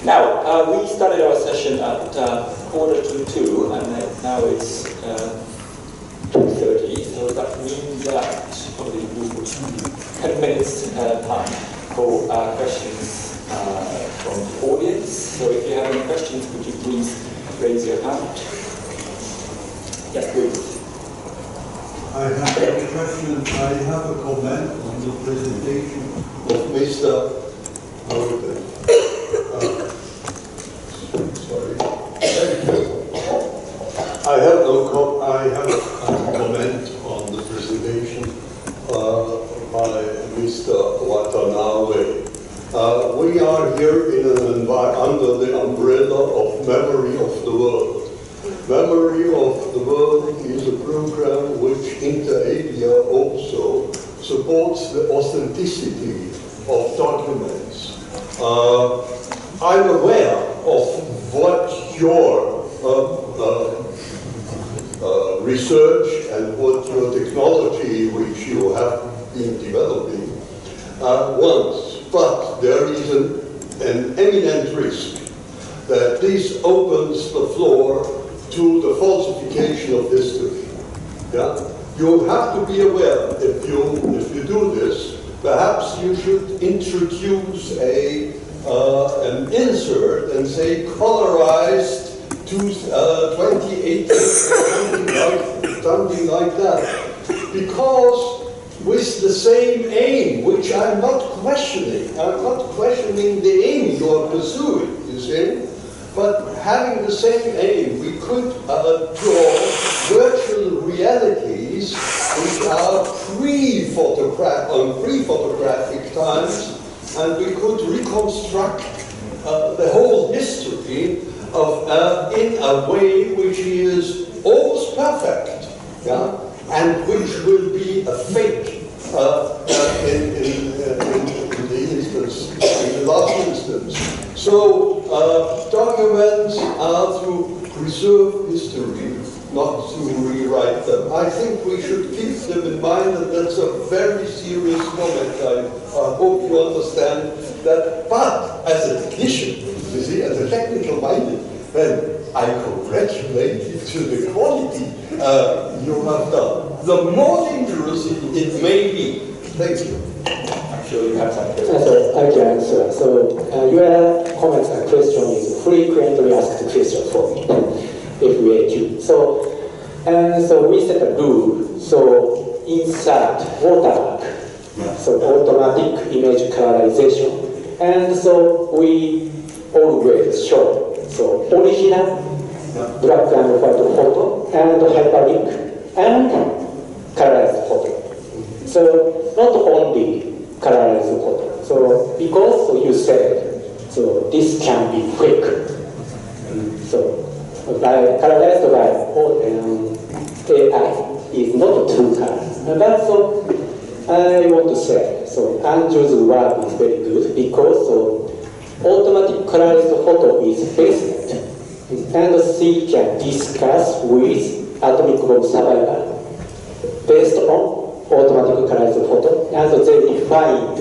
Now, we started our session at 1:45, and now it's 2:30, so that means that probably we will 10 minutes time for questions from the audience. So if you have any questions, would you please raise your hand? Yes, please. I have a question. I have a comment on the presentation of Mr. Sorry. I have a comment on the presentation by Mr. Watanave. We are here under the umbrella of Memory of the World. Memory of the World is a program which inter alia also supports the authenticity of documents. I'm aware of what your research and what your technology which you have been developing wants, but there is an eminent risk that this opens the floor to the falsification of history. Yeah? You have to be aware, if you do this, perhaps you should introduce an insert and say colorized to 2018 or something like that. Because with the same aim, which I'm not questioning the aim you are pursuing, you see, but having the same aim, we could draw virtual realities which are pre-photographic times, and we could reconstruct the whole history in a way which is almost perfect, yeah? And which will be a fake in the last instance. So documents are to preserve history, not to rewrite them. I think we should keep them in mind, and that's a very serious comment. I hope you understand that. But as a technician, you see, as a technical minded, then I congratulate you to the quality you have done. The more dangerous it may be. Thank you. I'm sure you have some questions. So I can answer. So your comments and question is frequently asked question for me, FAQ. So we set a rule. So insert watermark. So automatic image colorization. And so we always show. So original black and white photo and hyperlink and colorized photo. So not only colorized photo. So because you said, so this can be fake. So by colorized by AI is not true color. And that's what I want to say. So Anju's work is very good because automatic colorized photo is basement, and she can discuss with atomic bomb survivor based on automatic colorized photo, and they defined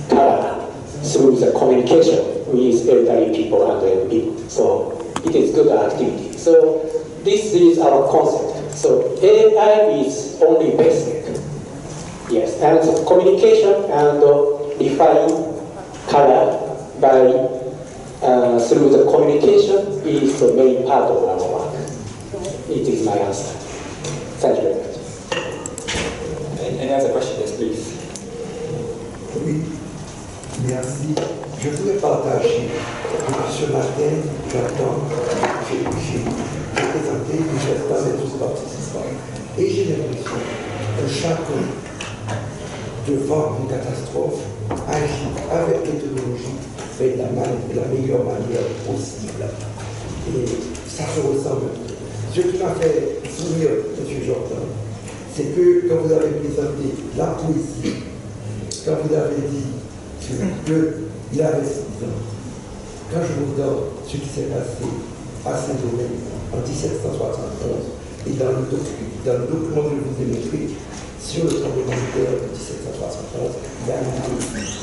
color through the communication with elderly people and young people. So it is good activity. So this is our concept. So AI is only basic. Yes, and so communication and define color by through the communication is the main part of our work. It is my answer. Thank you very much. Any other questions, please? Oui, merci. Je voudrais partager. Ce matin, j'attends, j'ai présenté que j'attends les 12 participants. Et j'ai l'impression que chacun, devant une catastrophe, agit avec méthodologie, fait de la meilleure manière possible. Et ça se ressemble. Ce qui m'a fait sourire, M. Jordan, c'est que quand vous avez présenté la poésie, quand vous avez dit qu'il avait 6 ans, quand je vous donne ce qui s'est passé à Saint-Domingue en 1771, et dans le document que je vous ai montré sur le tremblement de terre de 1771, il y a une poésie.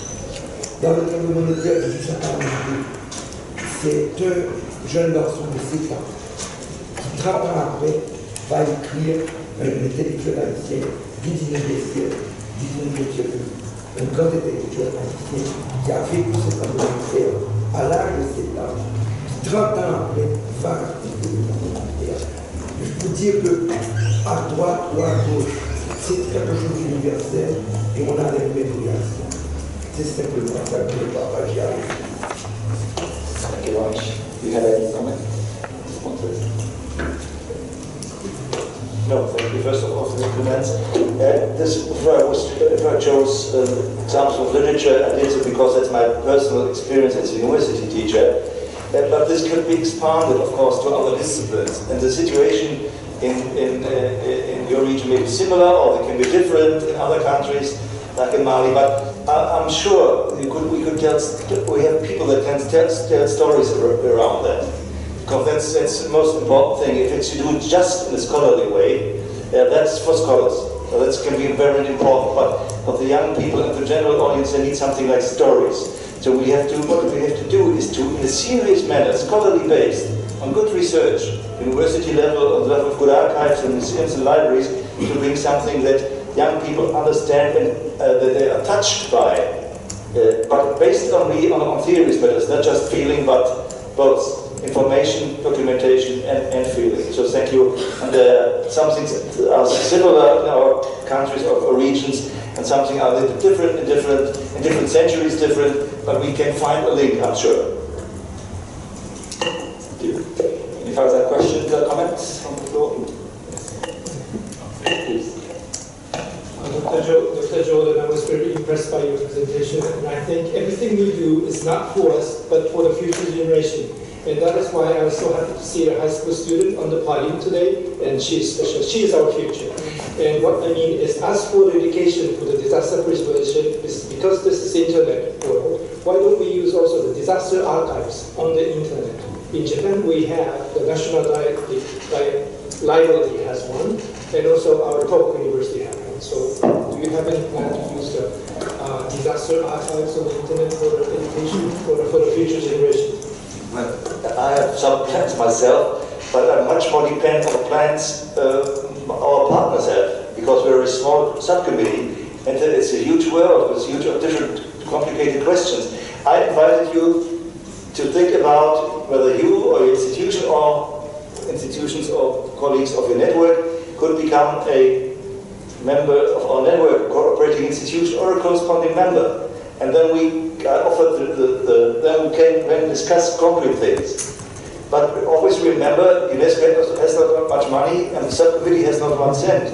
Dans le tremblement de terre de 1772, un jeune garçon de 7 ans qui, 30 ans après, va écrire un intellectuel haïtien du 19e siècle, 19e siècle, un grand intellectuel haïtien qui a vécu cette année à l'âge de 7 ans, qui 30 ans après va raconter le documentaire. Je peux dire que à droite ou à gauche, c'est quelque chose d'universel et on a les mêmes réactions. C'est simplement ça que je partage avec vous. Thank you very much. Do you have any comment? No, thank you first of all for the comments. This I chose examples of literature. I did it because that's my personal experience as a university teacher. But this could be expanded, of course, to other disciplines. And the situation in your region may be similar, or they can be different in other countries, like in Mali. But I'm sure we have people that can tell stories around that. Because that's the most important thing. If you do it just in a scholarly way, that's for scholars. So that can be very important. But for the young people and the general audience, they need something like stories. So what we have to do is to, in a serious manner, scholarly based, on good research, university level, on the level of good archives and museums and libraries, to bring something that young people understand and that they are touched by. But based on theories, but it's not just feeling, but both information, documentation, and feeling. So thank you. And some things are similar in our countries or regions, and something are a little bit different in different centuries, but we can find a link, I'm sure. Thank you. Any further questions or comments from the floor? Please. Dr. Jordan, I was very impressed by your presentation, and I think everything we do is not for us, but for the future generation. And that is why I was so happy to see a high school student on the podium today, and she is special. She is our future. And what I mean is, as for the education for the disaster preservation, because this is internet world, why don't we use also the disaster archives on the internet? In Japan, we have the National Library has one, and also our Tohoku University has one. So do you have any plan to use the disaster archives on the internet for the education, for the future generation? Well, I have some plans myself, but I much more depend on the plans our partners have, because we're a small subcommittee, and it's a huge world with huge different complicated questions. I invited you to think about whether you or your institution or institutions or colleagues of your network could become a member of our network, cooperating institution, or a corresponding member. And then we offered then we can discuss concrete things. But always remember, UNESCO has not much money, and the subcommittee has not 1 cent.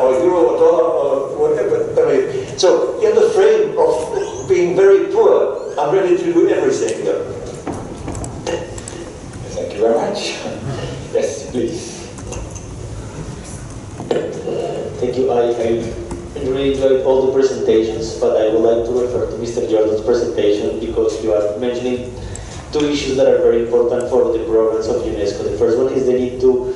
Or euro or dollar or whatever. So in the frame of being very poor, I'm ready to do everything. Thank you very much. Yes, please. Thank you. I really enjoyed all the presentations, but I would like to refer to Mr. Jordan's presentation because you are mentioning 2 issues that are very important for the programs of UNESCO. The first one is the need to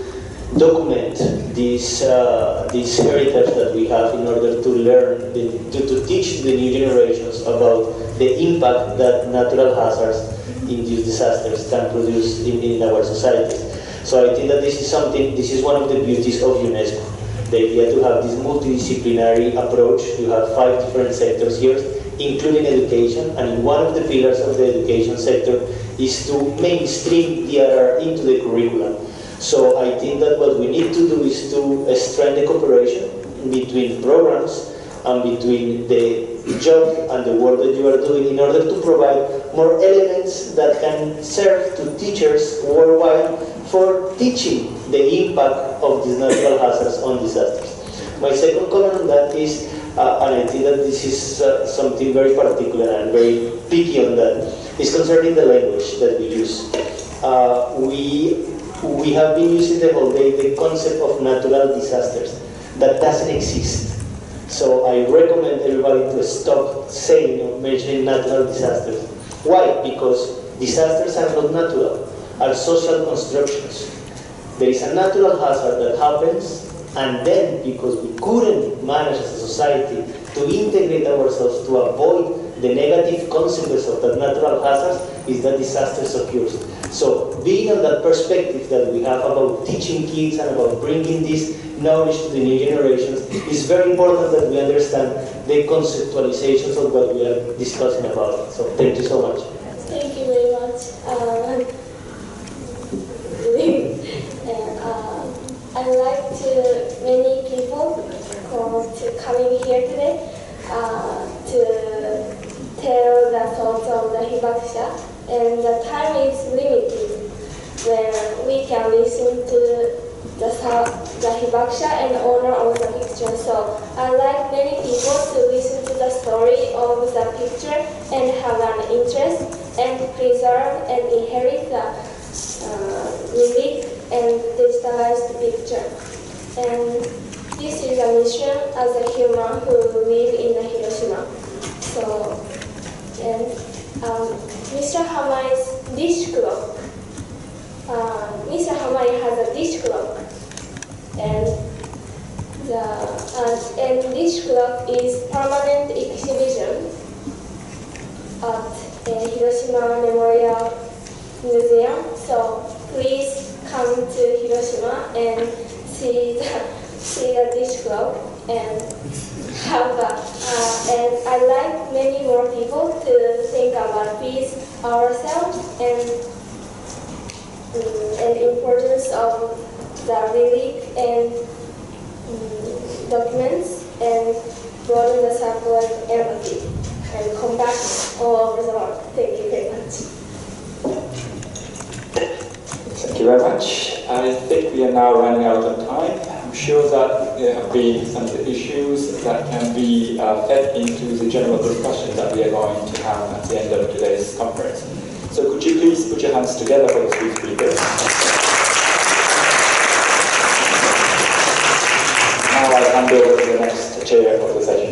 document this heritage that we have in order to learn, to teach the new generations about the impact that natural hazards, induced disasters can produce in our societies. So I think that this is one of the beauties of UNESCO. The idea to have this multidisciplinary approach. You have 5 different sectors here, including education, and one of the pillars of the education sector is to mainstream DRR into the curriculum. So I think that what we need to do is to strengthen the cooperation between programs and between the job and the work that you are doing in order to provide more elements that can serve to teachers worldwide for teaching the impact of these natural hazards on disasters. My second comment on that is, and I think that this is something very particular and very picky on that, is concerning the language that we use. We have been using the whole day the concept of natural disasters. That doesn't exist. So I recommend everybody to stop saying or mentioning natural disasters. Why? Because disasters are not natural, are social constructions. There is a natural hazard that happens, and then because we couldn't manage as a society to integrate ourselves to avoid the negative consequence of that natural hazard is that disasters occurs. So being on that perspective that we have about teaching kids and about bringing this knowledge to the new generations, it's very important that we understand the conceptualizations of what we are discussing about. So thank you so much. Thank you very much. I like to many people to coming here today to tell the thoughts of the hibakusha, and the time is limited when we can listen to the hibakusha and owner of the picture. So I like many people to listen to the story of the picture and have an interest and preserve and inherit the relic and digitalized picture. And this is a mission as a human who live in the Hiroshima. So, and Mr. Hamai's dish clock. Mr. Hamai has a dish clock, and dish clock is permanent exhibition at Hiroshima Memorial Museum. So please come to Hiroshima and see the dish clock and have and I like many more people to think about peace ourselves and importance of the relic and documents and broaden the circle of empathy and come back all over the world. Thank you very much. Thank you very much. I think we are now running out of time. I'm sure that there have been some issues that can be fed into the general discussion that we are going to have at the end of today's conference. So could you please put your hands together for the three speakers? Now I hand over to the next chair of the session.